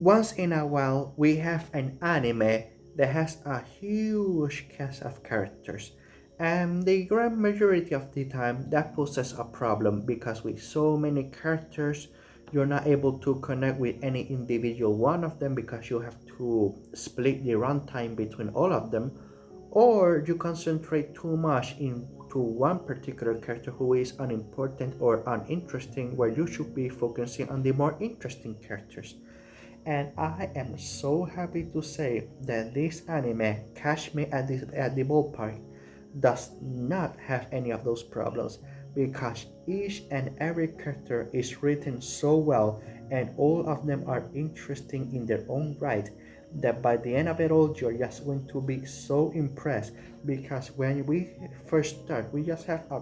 Once in a while, we have an anime that has a huge cast of characters, and the grand majority of the time, that poses a problem because with so many characters, you're not able to connect with any individual one of them because you have to split the runtime between all of them, or you concentrate too much into one particular character who is unimportant or uninteresting, where you should be focusing on the more interesting characters. And I am so happy to say that this anime, Catch Me at the Ballpark, does not have any of those problems because each and every character is written so well and all of them are interesting in their own right that by the end of it all you're just going to be so impressed because when we first start we just have a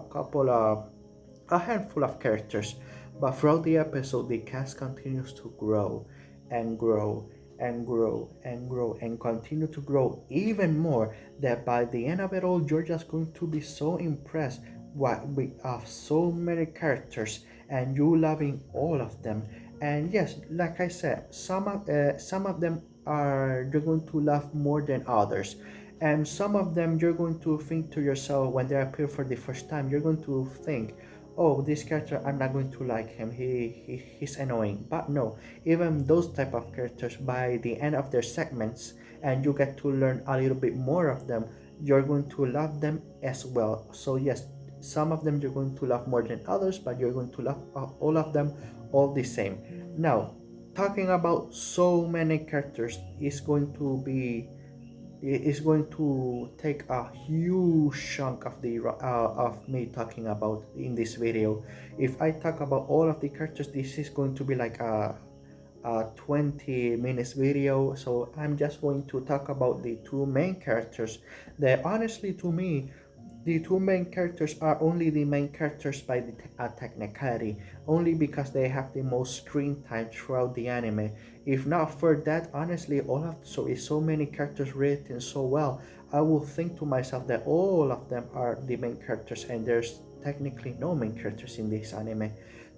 handful of characters, but throughout the episode, the cast continues to grow and grow and grow and grow and continue to grow even more. That by the end of it all, you're just going to be so impressed with so many characters and you loving all of them. And yes, like I said, some of them are you're going to love more than others, and some of them you're going to think to yourself when they appear for the first time, you're going to think, oh, this character, I'm not going to like him, he's annoying. But no, even those type of characters, by the end of their segments and you get to learn a little bit more of them, you're going to love them as well. So yes, some of them you're going to love more than others, but you're going to love all of them all the same. Now, talking about so many characters is going to take a huge chunk of the of me talking about in this video. If I talk about all of the characters, this is going to be like a 20 minutes video, so I'm just going to talk about the two main characters that honestly to me, the two main characters are only the main characters by the technicality, only because they have the most screen time throughout the anime. If not for that, honestly, all of so many characters written so well, I will think to myself that all of them are the main characters, and there's technically no main characters in this anime.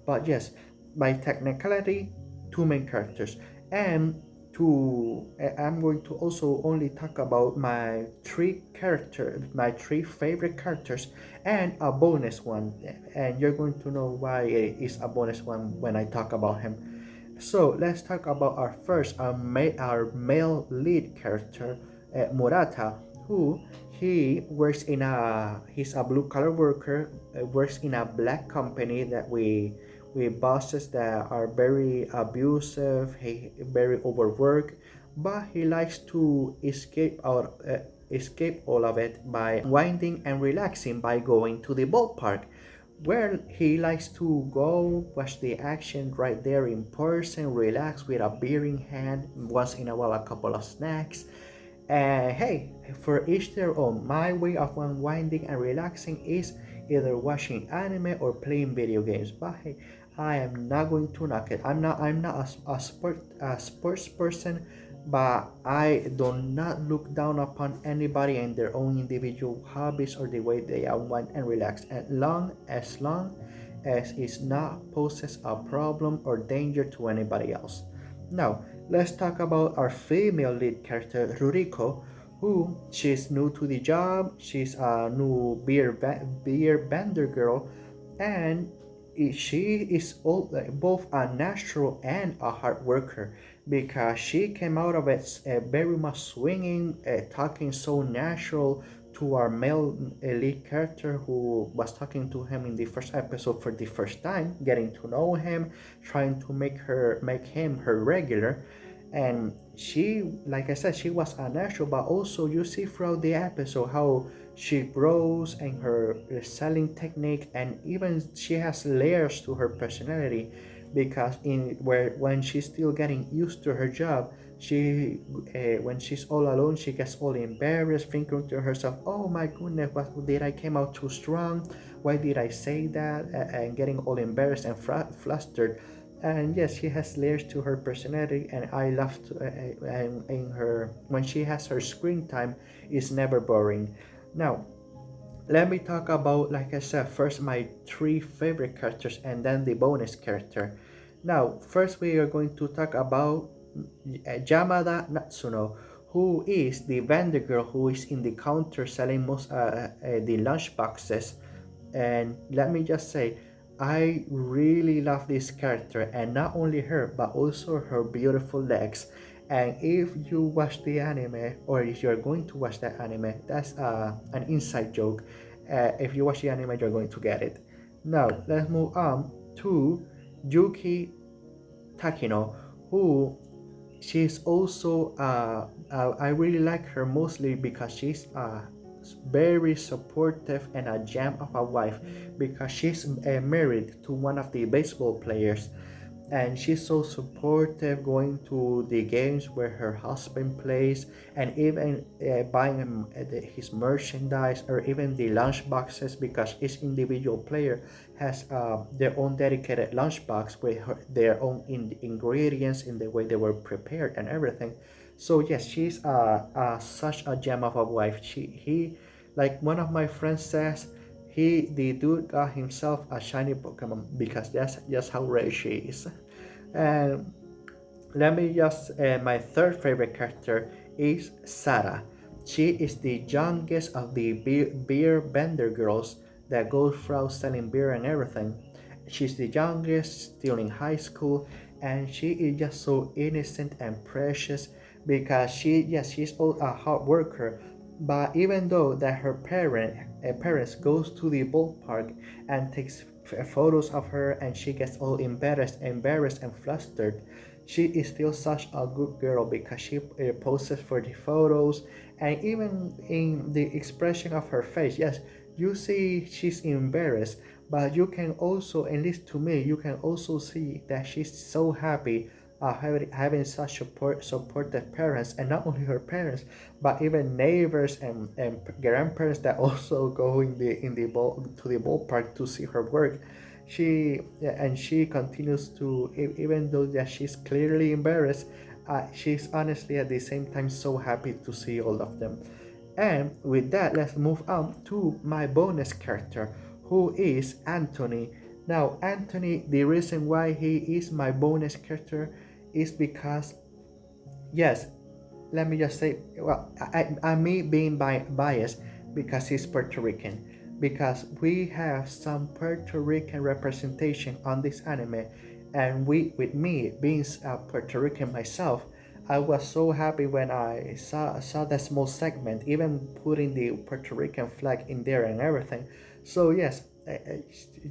But yes, by technicality, two main characters, and I'm going to also only talk about my three favorite characters, and a bonus one, and you're going to know why it is a bonus one when I talk about him. So let's talk about our male lead character, Murata, who he's a blue collar worker, works in a black company that we bosses that are very abusive, he very overworked, but he likes to escape all of it by winding and relaxing by going to the ballpark, where he likes to go watch the action right there in person, relax with a beer in hand, once in a while a couple of snacks. And hey, for each their own. My way of unwinding and relaxing is either watching anime or playing video games. But hey, I am not going to knock it. I'm not a sports person, but I do not look down upon anybody and their own individual hobbies or the way they unwind and relax. As it's not poses a problem or danger to anybody else. Now, let's talk about our female lead character, Ruriko, who she's new to the job, she's a new beer bender girl, and she is both a natural and a hard worker because she came out of it very much swinging, talking so natural to our male lead character who was talking to him in the first episode for the first time, getting to know him, trying to make him her regular. And she, like I said, she was a natural, but also you see throughout the episode how she grows and her selling technique, and even she has layers to her personality because in where when she's still getting used to her job, she when she's all alone, she gets all embarrassed, thinking to herself, oh my goodness, what did I came out too strong, why did I say that, and getting all embarrassed and flustered. And yes, she has layers to her personality, and I love to, and in her when she has her screen time is never boring. Now, let me talk about, like I said, first my three favorite characters and then the bonus character. Now, first we are going to talk about Yamada Natsuno, who is the vendor girl who is in the counter selling most the lunch boxes. And let me just say, I really love this character, and not only her, but also her beautiful legs. And if you watch the anime, or if you're going to watch that anime, that's an inside joke. If you watch the anime, you're going to get it. Now, let's move on to Yuki Takino, who she's also I really like her mostly because she's very supportive and a gem of a wife, because she's married to one of the baseball players, and she's so supportive going to the games where her husband plays, and even buying him his merchandise or even the lunch boxes, because each individual player has their own dedicated lunch box with their own ingredients in the way they were prepared and everything. So yes, she's such a gem of a wife. He, like one of my friends says, the dude got himself a shiny Pokemon, because that's just how rare she is. And let me just my third favorite character is Sarah. She is the youngest of the beer vendor girls that goes through selling beer and everything. She's the youngest, still in high school, and she is just so innocent and precious, because she's a hard worker. But even though that her parents goes to the ballpark and takes photos of her, and she gets all embarrassed and flustered, she is still such a good girl, because she poses for the photos, and even in the expression of her face, yes, you see she's embarrassed, but you can also, at least to me, you can also see that she's so happy having such supportive parents, and not only her parents, but even neighbors and grandparents that also go in the ball to the ballpark to see her work. She continues to, even though that she's clearly embarrassed, she's honestly at the same time so happy to see all of them. And with that, let's move on to my bonus character, who is Anthony. Now, Anthony, the reason why he is my bonus character is because, yes, let me just say, well, I me being biased, because he's Puerto Rican, because we have some Puerto Rican representation on this anime, and with me being Puerto Rican myself, I was so happy when I saw that small segment, even putting the Puerto Rican flag in there and everything. So yes,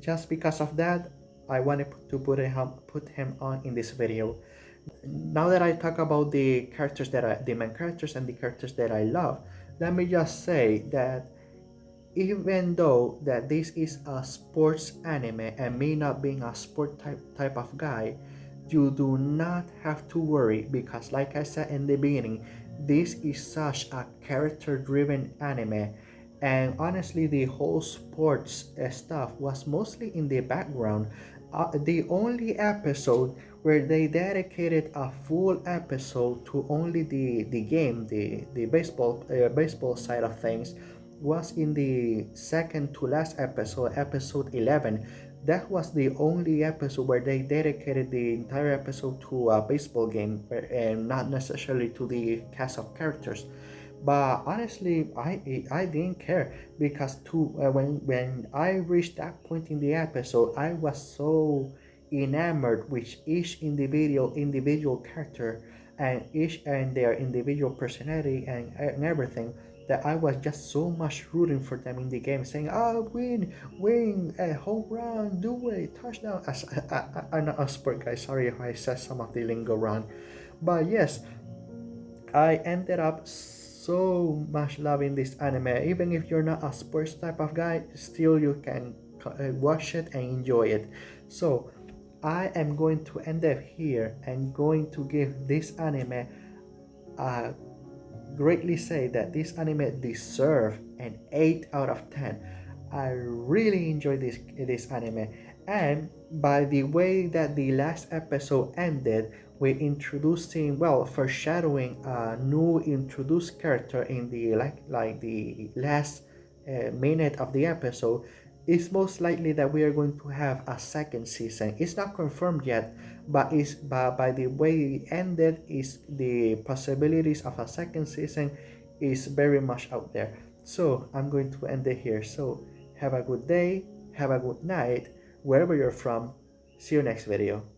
just because of that, I wanted to put him on in this video. Now that I talk about the main characters and the characters that I love, let me just say that even though that this is a sports anime, and me not being a sport type of guy, you do not have to worry, because like I said in the beginning, this is such a character driven anime. And honestly, the whole sports stuff was mostly in the background. The only episode where they dedicated a full episode to only the game, the baseball side of things, was in the second to last episode, episode 11. That was the only episode where they dedicated the entire episode to a baseball game, and not necessarily to the cast of characters. But honestly, I didn't care, because when I reached that point in the episode, I was so enamored with each individual character, and each and their individual personality and everything, that I was just so much rooting for them in the game, saying, "Oh, win, home run, do it, touchdown." As I'm not a sport guy, sorry if I said some of the lingo wrong, but yes, I ended up so much loving this anime. Even if you're not a sports type of guy, still you can watch it and enjoy it. So I am going to end up here and going to give this anime a greatly say that this anime deserves an 8 out of 10. I really enjoy this anime, and by the way that the last episode ended with introducing, well, foreshadowing a new introduced character in the like the last minute of the episode, It's most likely that we are going to have a second season. It's not confirmed yet, but is by the way it ended, is the possibilities of a second season is very much out there. So I'm going to end it here. So have a good day, have a good night, wherever you're from. See you next video.